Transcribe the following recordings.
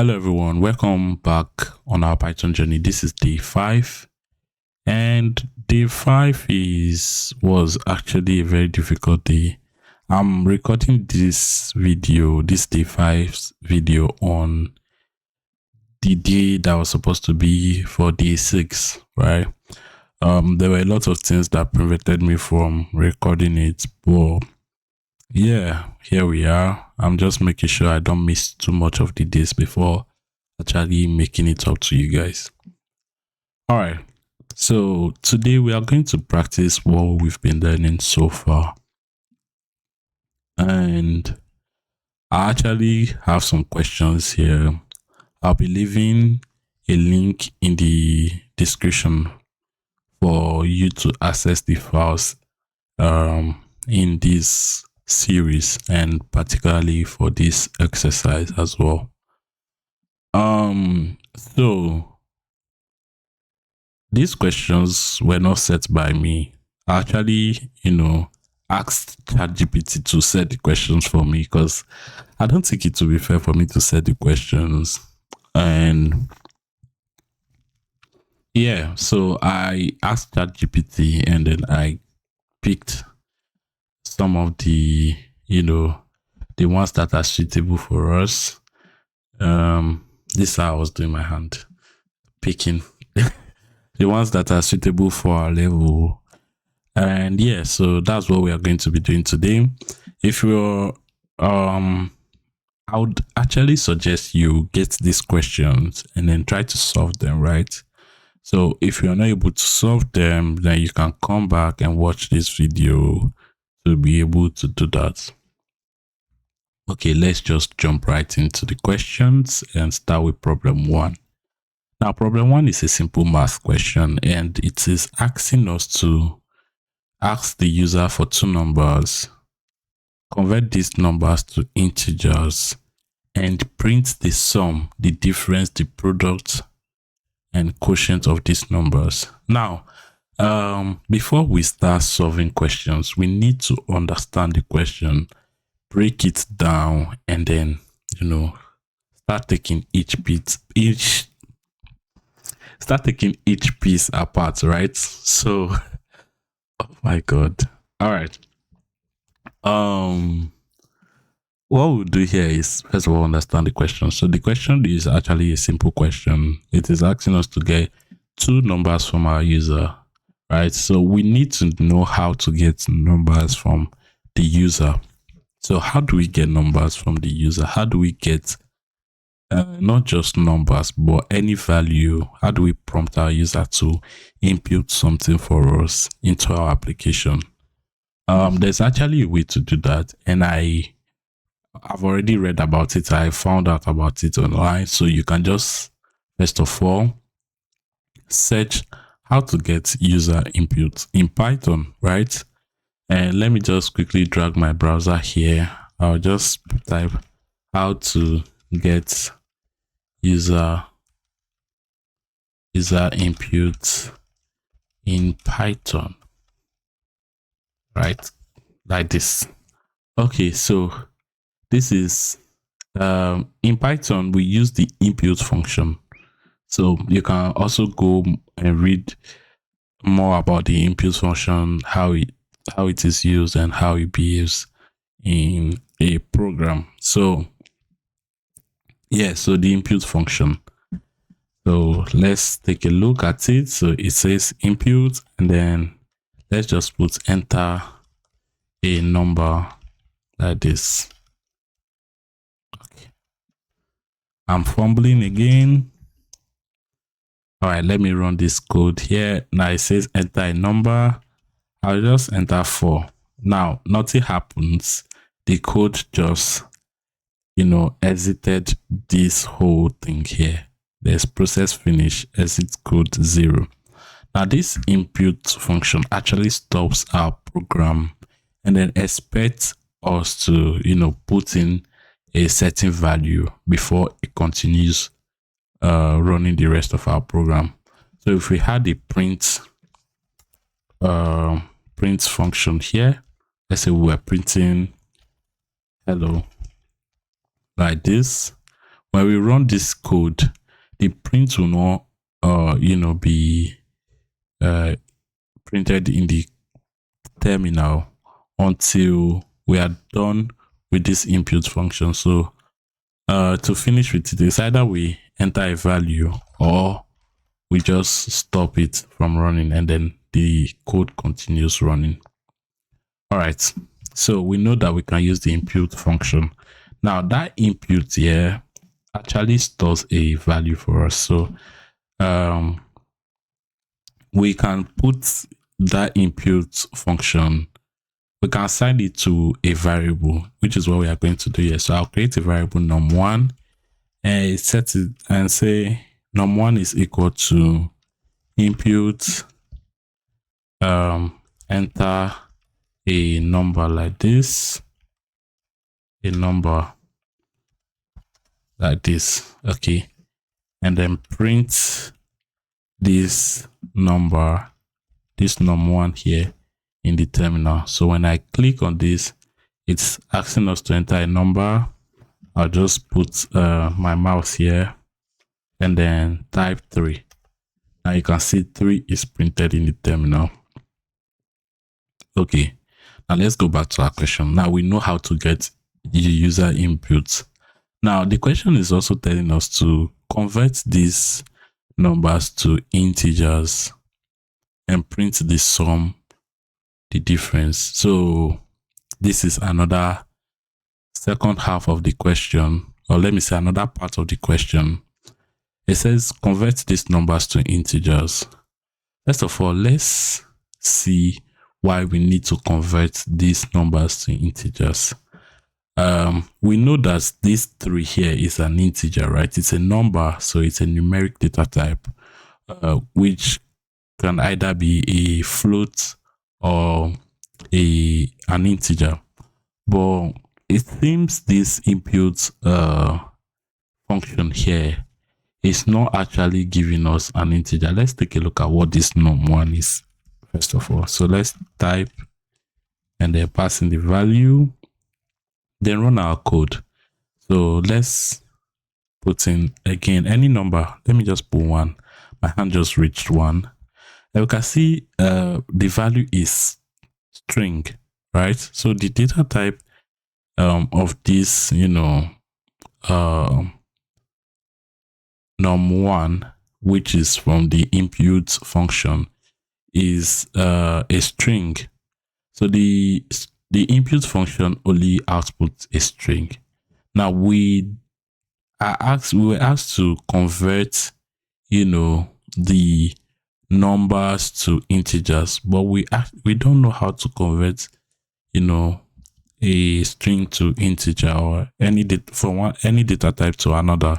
Hello everyone, welcome back on our Python journey. This is day 5, and day 5 was actually a very difficult day. I'm recording this day 5's video on the day that was supposed to be for day 6, right? There were a lot of things that prevented me from recording it, but yeah, here we are. I'm just making sure I don't miss too much of the days before actually making it up to you guys. All right, so today we are going to practice what we've been learning so far, and I actually have some questions here. I'll be leaving a link in the description for you to access the files in this series, and particularly for this exercise as well. So these questions were not set by me. I actually, asked ChatGPT to set the questions for me because I don't think it will be fair for me to set the questions. And yeah, so I asked ChatGPT and then I picked some of the, the ones that are suitable for us. This is how I was doing my hand picking the ones that are suitable for our level. And yeah, so that's what we are going to be doing today. If you're I would actually suggest you get these questions and then try to solve them, right? So if you're not able to solve them, then you can come back and watch this video to be able to do that. Okay, let's just jump right into the questions and start with problem 1. Now, problem 1 is a simple math question, and it is asking us to ask the user for 2 numbers, convert these numbers to integers, and print the sum, the difference, the product, and quotient of these numbers. Now, before we start solving questions, we need to understand the question, break it down, and then, start taking each piece apart, right? So, oh my God. All right. What we'll do here is first of all understand the question. So the question is actually a simple question. It is asking us to get 2 numbers from our user, right? So we need to know how to get numbers from the user. So how do we get numbers from the user? How do we get not just numbers, but any value? How do we prompt our user to input something for us into our application? There's actually a way to do that, and I've already read about it. I found out about it online. So you can just, first of all, search how to get user input in Python, right? And let me just quickly drag my browser here. I'll just type how to get user input in Python, right? Like this. Okay, so this is in Python we use the input function. So you can also go and read more about the input function, how it is used and how it behaves in a program. So yeah, so the input function. So let's take a look at it. So it says input, and then let's just put enter a number like this. Okay. I'm fumbling again. All right, let me run this code here. Now it says enter a number. I'll just enter 4. Now, nothing happens. The code just, exited this whole thing here. There's process finish, exit code 0. Now, this input function actually stops our program and then expects us to, put in a certain value before it continues running the rest of our program. So if we had a print function here, let's say we were printing hello like this, when we run this code, the print will not be printed in the terminal until we are done with this input function. So to finish with it, it's either we enter a value or we just stop it from running and then the code continues running. All right, so we know that we can use the input function. Now that input here actually stores a value for us. So we can put that input function, we can assign it to a variable, which is what we are going to do here. So I'll create a variable num1 and set it and say num1 is equal to input enter a number like this, a number like this, okay, and then print this number, this num1 here in the terminal. So when I click on this, it's asking us to enter a number. I'll just put my mouse here and then type 3. Now you can see 3 is printed in the terminal. Okay, now let's go back to our question. Now we know how to get the user inputs. Now the question is also telling us to convert these numbers to integers and print the sum, the difference. So this is another second half of the question, or let me say another part of the question. It says convert these numbers to integers. First of all, let's see why we need to convert these numbers to integers. We know that this 3 here is an integer, right? It's a number, so it's a numeric data type, which can either be a float or an integer. But it seems this input function here is not actually giving us an integer. Let's take a look at what this num1 is first of all. So let's type and then pass in the value, then run our code. So let's put in again any number. Let me just put 1. My hand just reached 1. And we can see the value is string, right? So the data type of this, num1, which is from the input function, is a string. So the input function only outputs a string. Now we were asked to convert, the numbers to integers, but we don't know how to convert, a string to integer or any data type to another.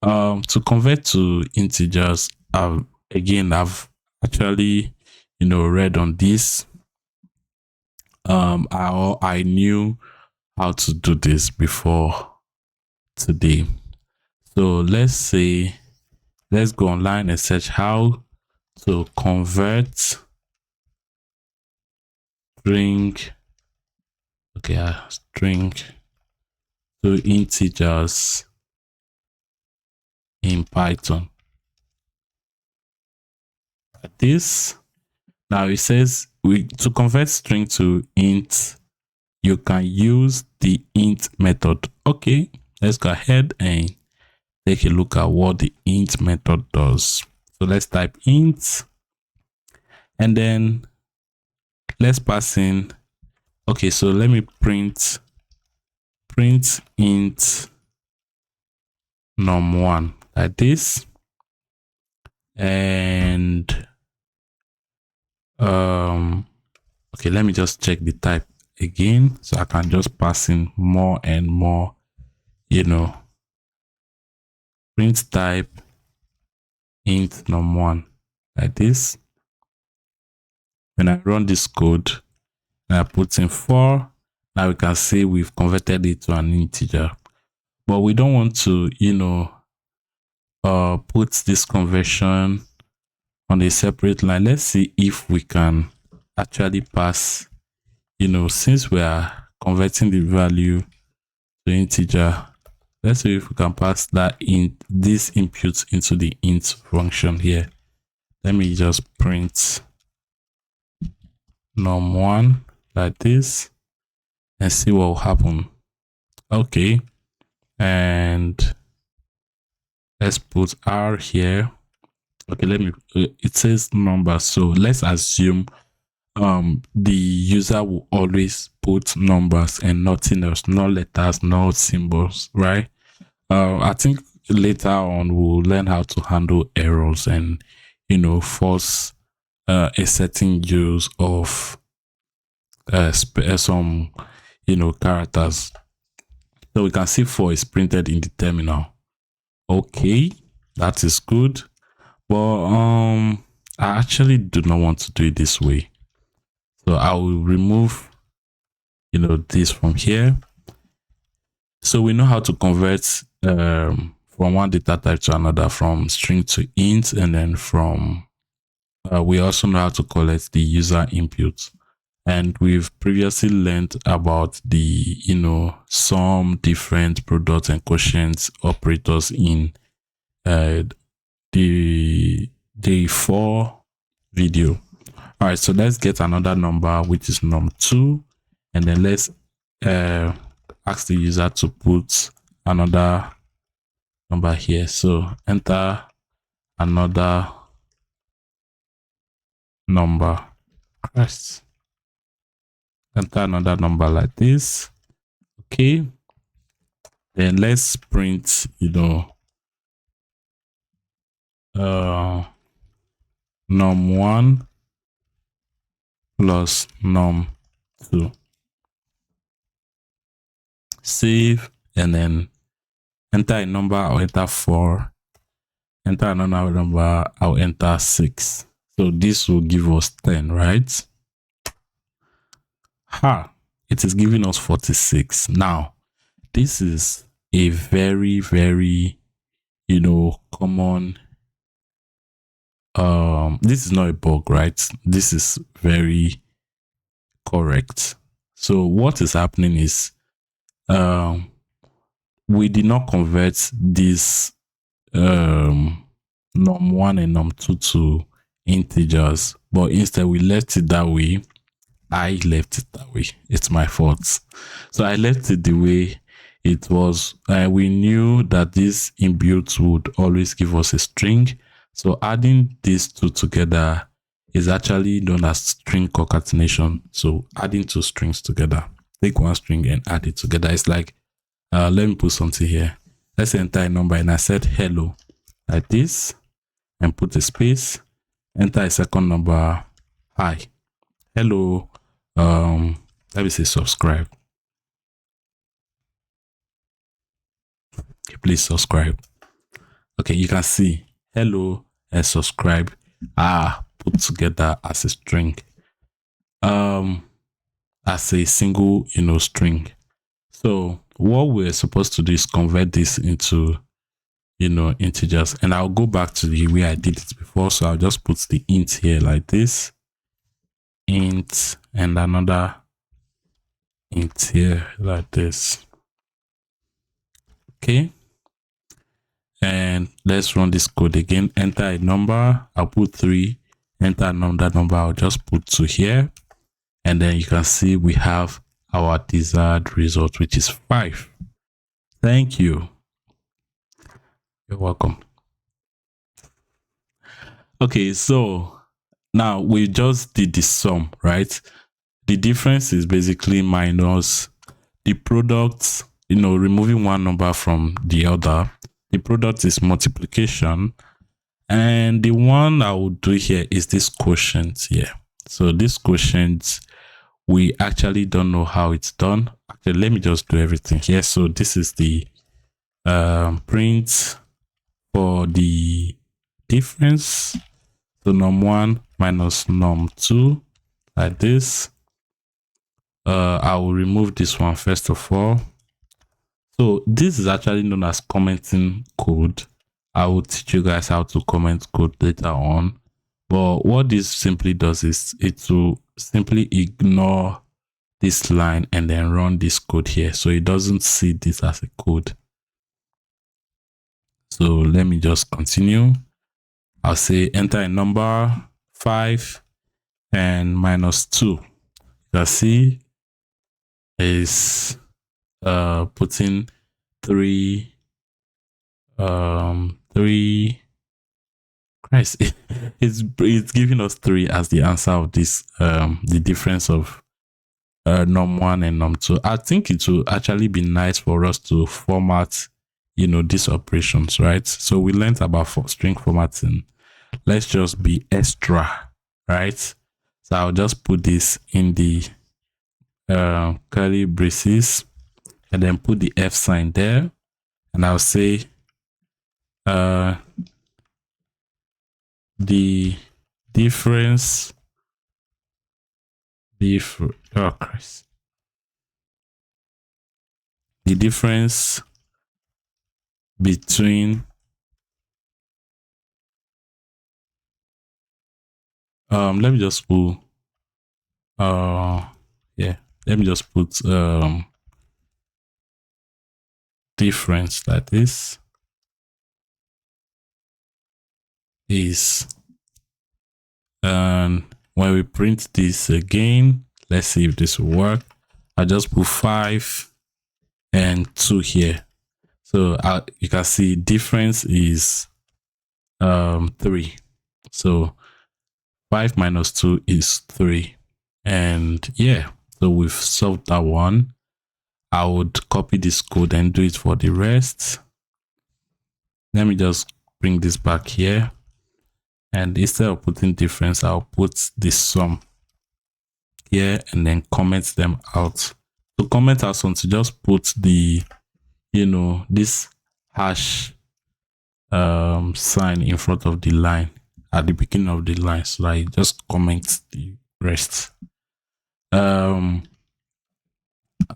To convert to integers, I've actually read on this. I knew how to do this before today. So let's go online and search how to convert string to integers in Python. Like this. Now it says to convert string to int, you can use the int method. Okay, let's go ahead and take a look at what the int method does. So let's type int and then let's pass in. Okay, so let me print int num1 like this, and okay, let me just check the type again so I can just pass in more and more, print type int num1 like this. When I run this code and I put in 4, now we can see we've converted it to an integer. But we don't want to, put this conversion on a separate line. Let's see if we can actually pass, since we are converting the value to integer, Let's see if we can pass that in this input into the int function here. Let me just print num1 like this and see what will happen. Okay, and let's put r here. Okay, let me, it says number, so let's assume the user will always put numbers and nothing else, no letters, no symbols, right? I think later on we'll learn how to handle errors and force a certain use of some characters. So we can see 4 is printed in the terminal. Okay, that is good, but I actually do not want to do it this way. So I will remove this from here. So we know how to convert from one data type to another, from string to int, and then from we also know how to collect the user input. And we've previously learned about the some different product and quotient operators in the 4 video. All right, so let's get another number, which is num2, and then let's ask the user to put another number here. So enter another number. Christ. Enter another number like this. Okay, then let's print num1 plus num2. Save, and then enter a number. I'll enter 4. Enter another number. I'll enter 6. So this will give us 10, right? It is giving us 46. Now, this is a very, very, common. This is not a bug, right? This is very correct. So what is happening is, we did not convert this num1 and num2 to integers, but instead we left it that way. I left it that way. It's my fault. So I left it the way it was. We knew that this inbuilt would always give us a string. So adding these two together is actually known as string concatenation. So adding 2 strings together. Take one string and add it together. It's like, let me put something here. Let's enter a number, and I said hello like this, and put a space. Enter a second number. Hi. Hello. Let me say subscribe. Okay, please subscribe. Okay, you can see hello and subscribe are put together as a string, as a single string. So what we're supposed to do is convert this into integers, and I'll go back to the way I did it before. So I'll just put the int here like this, int, and another int here like this. Okay, and let's run this code again. Enter a number. I'll put 3. Enter another number. I'll just put 2 here, and then you can see we have our desired result, which is 5. Thank you. You're welcome. Okay, so now we just did the sum, right? The difference is basically minus the product, removing one number from the other. The product is multiplication, and the one I will do here is this quotient here. So this quotient, we actually don't know how it's done. Okay, let me just do everything here. So this is the print for the difference. So num1 minus num2 like this. I will remove this one first of all. So this is actually known as commenting code. I will teach you guys how to comment code later on. But what this simply does is it will simply ignore this line and then run this code here. So it doesn't see this as a code. So let me just continue. I'll say enter a number 5 and minus 2. You can see is putting 3 3 Christ. It's giving us 3 as the answer of this the difference of num1 and num2. I think it will actually be nice for us to format these operations, right? So we learned about string formatting. Let's just be extra, right? So I'll just put this in the curly braces and then put the F sign there, and I'll say the difference oh Christ. The difference between let me just put yeah, let me just put difference like this is, and when we print this again, let's see if this will work. I just put 5 and 2 here. So you can see difference is 3. So 5 minus 2 is 3. And yeah, so we've solved that one. I would copy this code and do it for the rest. Let me just bring this back here. And instead of putting difference, I'll put the sum here and then comment them out. To comment out something, just put the, this hash sign in front of the line at the beginning of the line. So I just comment the rest. I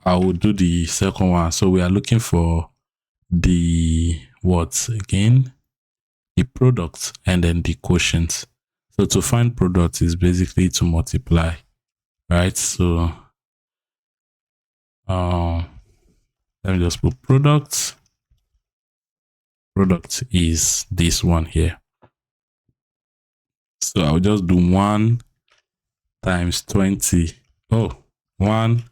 will do the second one. So we are looking for the what again? The product and then the quotient. So to find product is basically to multiply, right? So let me just put product. Product is this one here. So I'll just do 1 times 20. Oh, 1.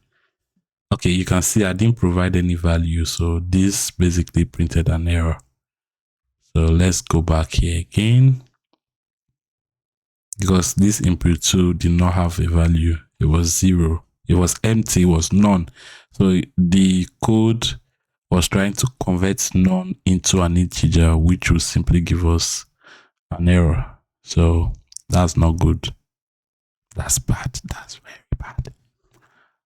Okay, you can see I didn't provide any value. So this basically printed an error. So let's go back here again. Because this input 2 did not have a value. It was 0. It was empty. It was none. So the code was trying to convert none into an integer, which will simply give us an error. So that's not good. That's bad. That's very bad.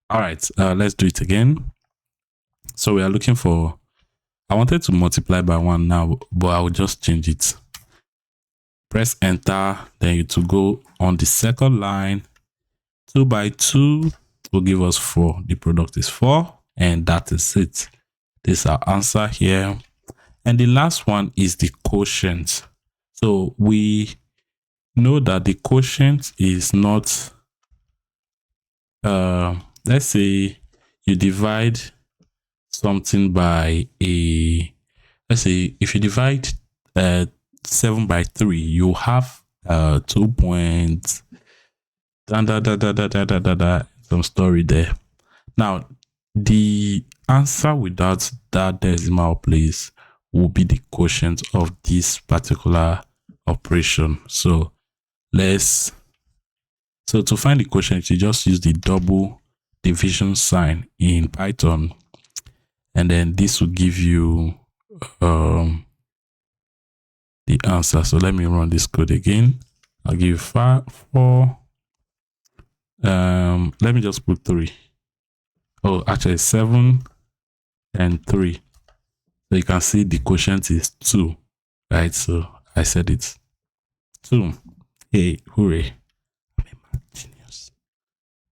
All right, let's do it again. So we are looking for, I wanted to multiply by 1 now, but I will just change it. Press enter, then you to go on the second line. 2 by 2 will give us 4. The product is 4, and that is it. This is our answer here. And the last one is the quotient. So we know that the quotient is not, let's say you divide something by a, let's say if you divide 7 by 3, you have 2 points, some story there. Now, the answer without that decimal place will be the quotient of this particular operation. So to find the quotient, you just use the double division sign in Python, and then this will give you the answer. So let me run this code again. I'll give you 4. Let me just put 3. Oh, actually 7 and 3. So you can see the quotient is 2, right? So I said it's 2. Hey, hooray. I'm a math genius.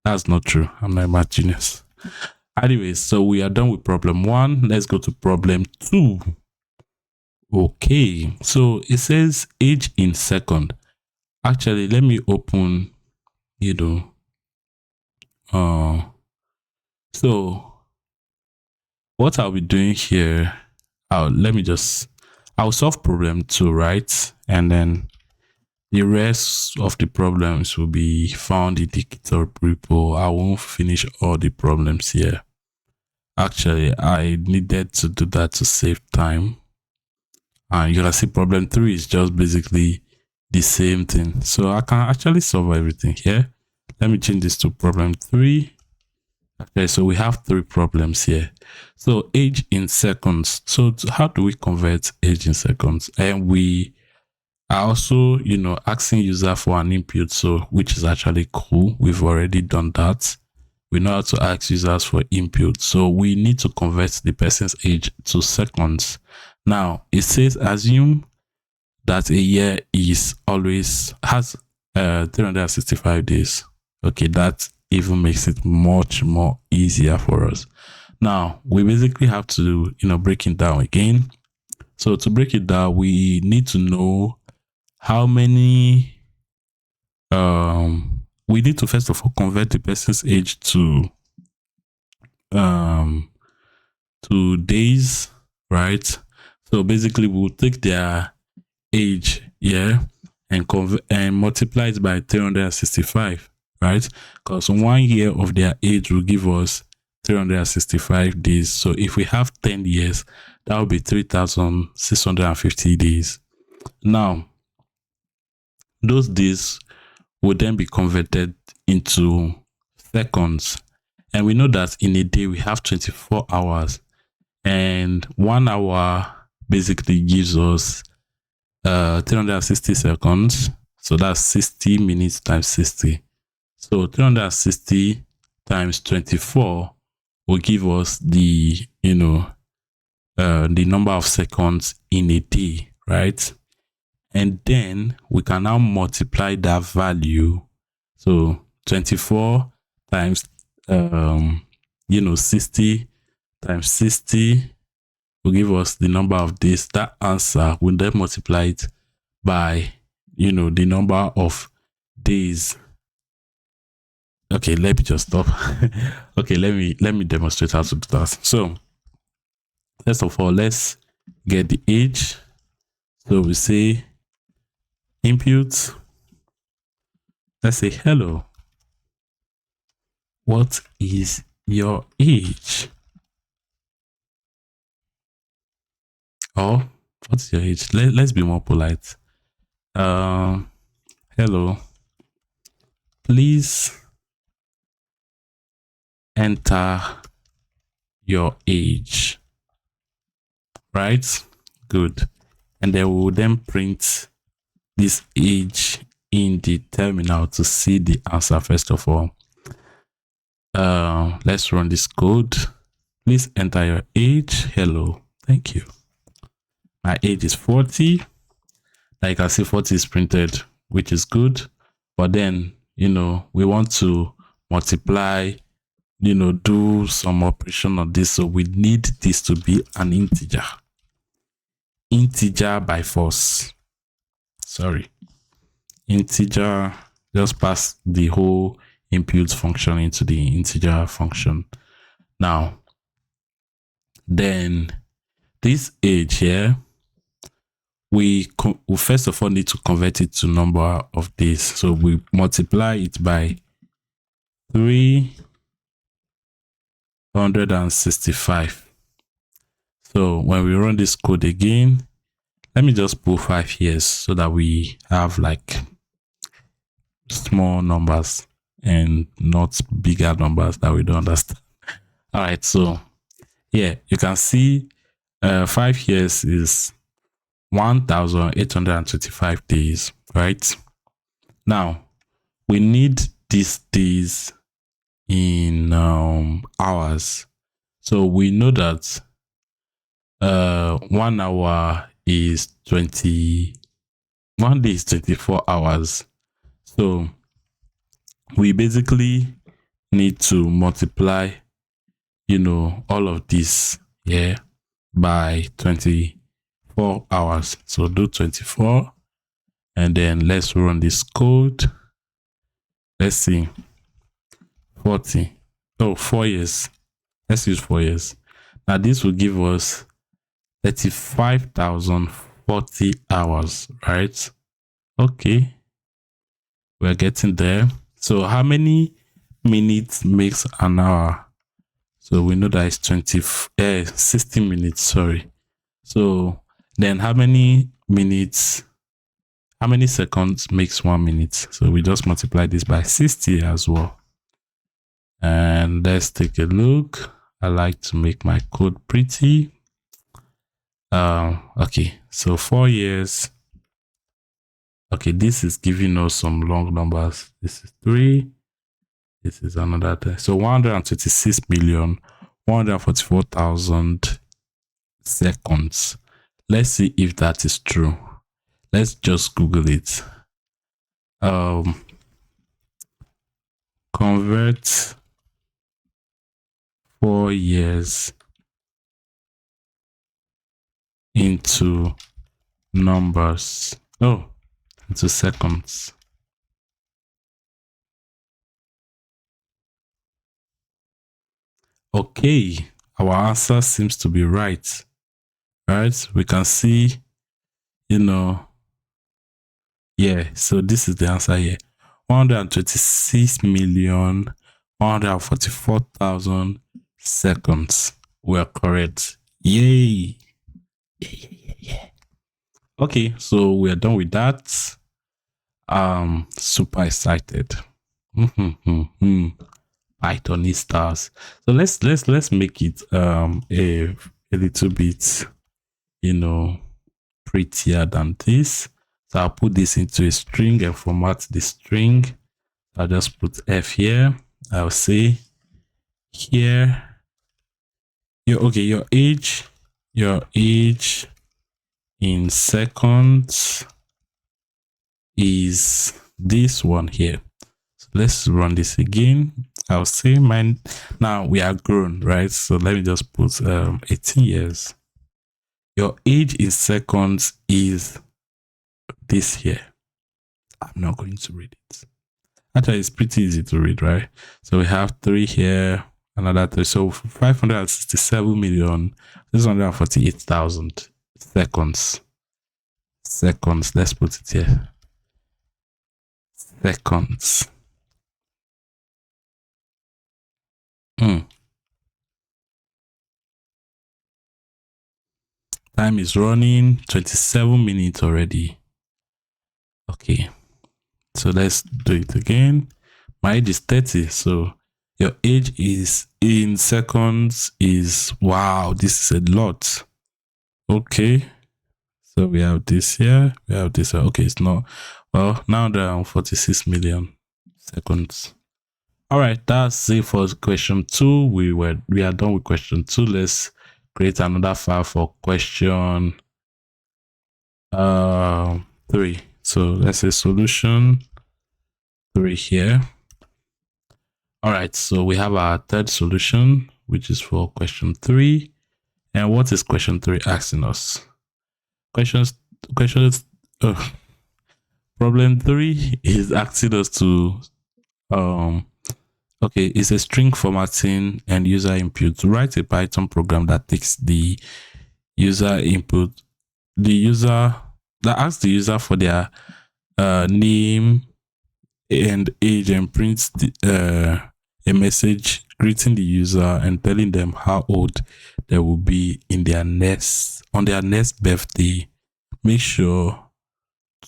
That's not true. I'm not a math genius. Anyways, so we are done with problem 1. Let's go to problem 2. Okay, so it says age in second. Actually, let me open, so what I'll be doing here, let me just, I'll solve problem 2, right? And then the rest of the problems will be found in the GitHub repo. I won't finish all the problems here. Actually, I needed to do that to save time. And you can see problem 3 is just basically the same thing. So I can actually solve everything here. Let me change this to problem 3. Okay, so we have 3 problems here. So age in seconds. So how do we convert age in seconds? And we are also, asking user for an input, so which is actually cool. We've already done that. We know how to ask users for input. So we need to convert the person's age to seconds. Now it says assume that a year has 365 days. Okay, that even makes it much more easier for us. Now we basically have to break it down again. So to break it down, we need to know how many we need to first of all convert the person's age to days, right? So basically we'll take their age, and multiply it by 365, right? Because 1 year of their age will give us 365 days. So if we have 10 years, that will be 3,650 days. Now those days will then be converted into seconds, and we know that in a day we have 24 hours, and 1 hour basically gives us 360 seconds. So that's 60 minutes times 60. So 360 times 24 will give us the number of seconds in a day, right? And then we can now multiply that value. So 24 times 60 times 60 will give us the number of days. That answer will then multiply it by the number of days. Okay, let me just stop. Okay, let me demonstrate how to do that. So first of all, let's get the age. So we say input. Let's say hello, what is your age? Or what's your age? Let's be more polite. Hello, please enter your age. Right? Good. And then we will then print this age in the terminal to see the answer. First of all, let's run this code. Please enter your age. Hello, thank you. My age is 40. Like you can see, 40 is printed, which is good. But then we want to multiply, do some operation on this, so we need this to be an integer by force. Sorry, integer. Just pass the whole input function into the integer function. Now then this age here, we first of all need to convert it to number of days. So we multiply it by 365. So when we run this code again, let me just put 5 years so that we have like small numbers and not bigger numbers that we don't understand. All right, so yeah, you can see 5 years is 1,825 days, right? Now we need these days in hours. So we know that 1 hour is 1 day is 24 hours. So we basically need to multiply all of this by 24 hours. So do 24, and then let's run this code. Let's see, 40. Oh, 4 years. Let's use 4 years. Now this will give us 35,040 hours, right? Okay, we're getting there. So how many minutes makes an hour? So we know that it's 60 minutes, sorry. So then how many seconds makes 1 minute? So we just multiply this by 60 as well. And let's take a look. I like to make my code pretty. Okay, so 4 years. Okay, this is giving us some long numbers. This is 3. This is another 10. So 126,144,000 seconds. Let's see if that is true. Let's just Google it. Convert 4 years into numbers. Oh, into seconds. Okay, our answer seems to be right. Right? We can see, yeah, so this is the answer here. 126,144,000 seconds were correct. Yay! Yeah. Okay, so we're done with that. Super excited. Pythonistas. So let's make it a little bit, prettier than this. So I'll put this into a string and format the string. I'll just put F here. I'll say here your age in seconds is this one here. So let's run this again. I'll say mine. Now we are grown, right? So let me just put 18 years. Your age in seconds is this here. I'm not going to read it. Actually, it's pretty easy to read, right? So we have 3 here, another 3. So 567,648,000 seconds. Seconds. Let's put it here. Seconds. Time is running. 27 minutes already. Okay. So let's do it again. My age is 30. So your age is in seconds is, wow, this is a lot. Okay. So we have this here. We have this here. Okay, it's not. Well, now there are 46 million seconds. All right, that's it for question 2. We are done with question 2. Let's create another file for question 3. So let's say solution 3 here. All right, so we have our third solution, which is for question 3. And what is question 3 asking us? Problem 3 is asking us to okay, it's a string formatting and user input. To write a Python program that takes the user input, that asks the user for their name and age and prints a message greeting the user and telling them how old they will be on their next birthday. Make sure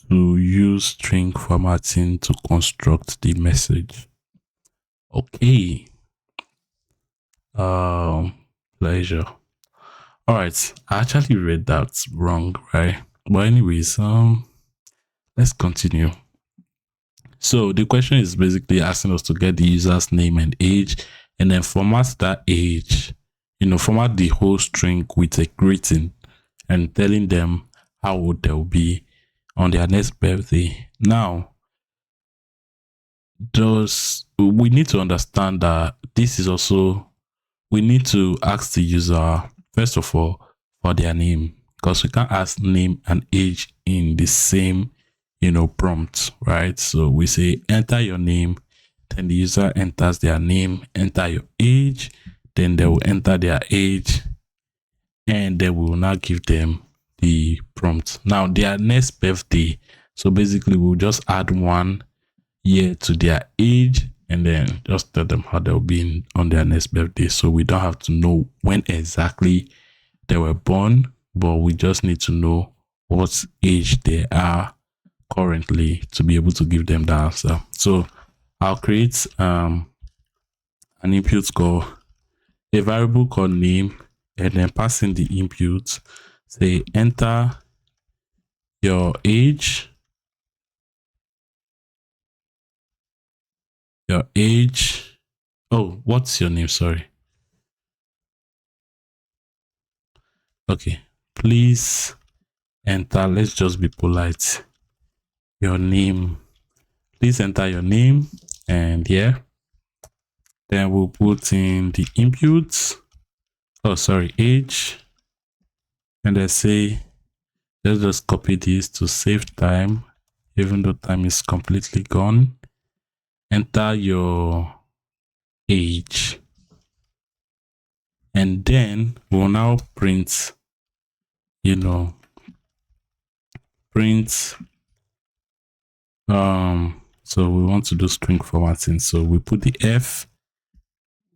to use string formatting to construct the message. Okay. Pleasure. All right. I actually read that wrong, right? But anyways, let's continue. So the question is basically asking us to get the user's name and age, and then format that age. Format the whole string with a greeting and telling them how old they'll be on their next birthday. Now, we need to understand that this is also, we need to ask the user, first of all, for their name, because we can't ask name and age in the same, prompt, right? So we say, enter your name, then the user enters their name, enter your age, then they will enter their age, and then we will now give them the prompt. Now their next birthday, so basically we'll just add 1 year to their age and then just tell them how they'll be on their next birthday. So we don't have to know when exactly they were born, but we just need to know what age they are currently to be able to give them the answer. So I'll create an input called a variable called name, and then pass in the input. Say enter your age, oh, what's your name? Sorry. Okay, please enter, let's just be polite, your name. Please enter your name, and yeah, then we'll put in the inputs. Oh, sorry, age, and let's say, let's just copy this to save time, even though time is completely gone. Enter your age, and then we'll now print, print, so we want to do string formatting, so we put the F,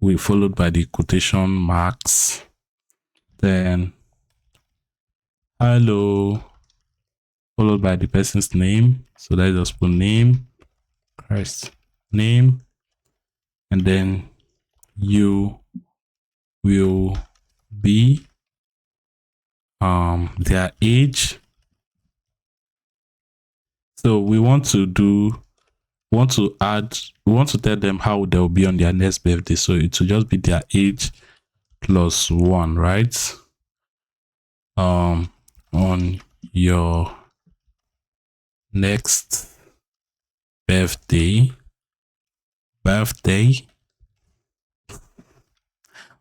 we followed by the quotation marks, then hello, followed by the person's name, so let's just put name, name, and then you will be their age. So we want to tell them how they'll be on their next birthday, so it will just be their age plus 1, right? On your next birthday,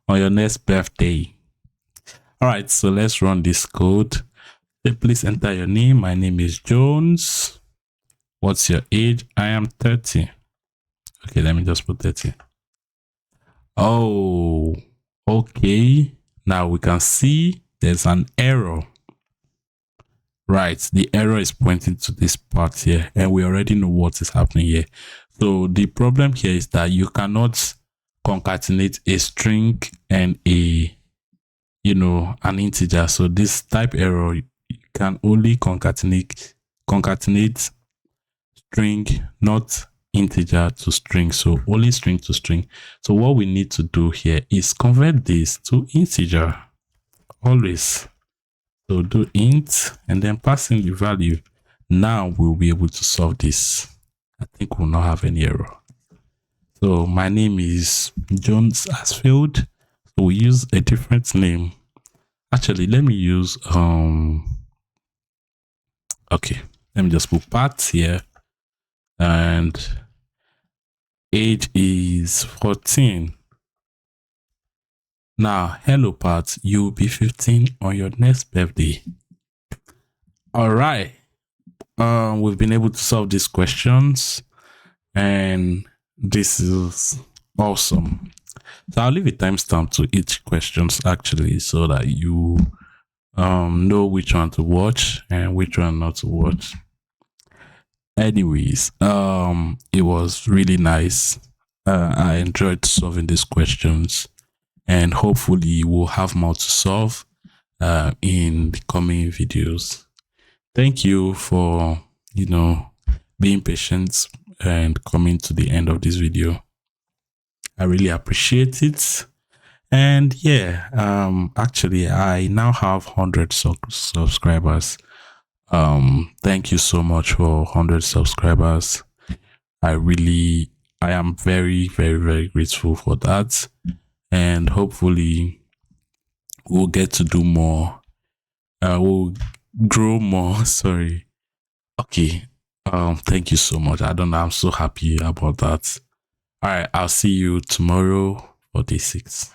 on your next birthday. All right, so let's run this code. Please enter your name. My name is Jones. What's your age? I am 30. Okay, let me just put 30. Oh, okay. Now we can see there's an error. Right, the error is pointing to this part here, and we already know what is happening here. So the problem here is that you cannot concatenate a string and an integer. So this type error, you can only concatenate string, not integer to string. So only string to string. So what we need to do here is convert this to integer always. So do int and then pass in the value. Now we'll be able to solve this. I think we'll not have any error. So my name is Jones Asfield. So we use a different name. Actually, let me use okay, let me just put Pat here, and age is 14. Now, hello Pat, you'll be 15 on your next birthday. All right, we've been able to solve these questions, and this is awesome. So I'll leave a timestamp to each questions actually, so that you know which one to watch and which one not to watch. Anyways, it was really nice. I enjoyed solving these questions, and hopefully we'll have more to solve in the coming videos. Thank you for being patient and coming to the end of this video. I really appreciate it. And yeah, actually I now have 100 subscribers. Thank you so much for 100 subscribers. I am very, very, very grateful for that, and hopefully we'll get to do more. We'll grow more. Sorry. Okay. Thank you so much. I don't know, I'm so happy about that. All right, I'll see you tomorrow for day 6.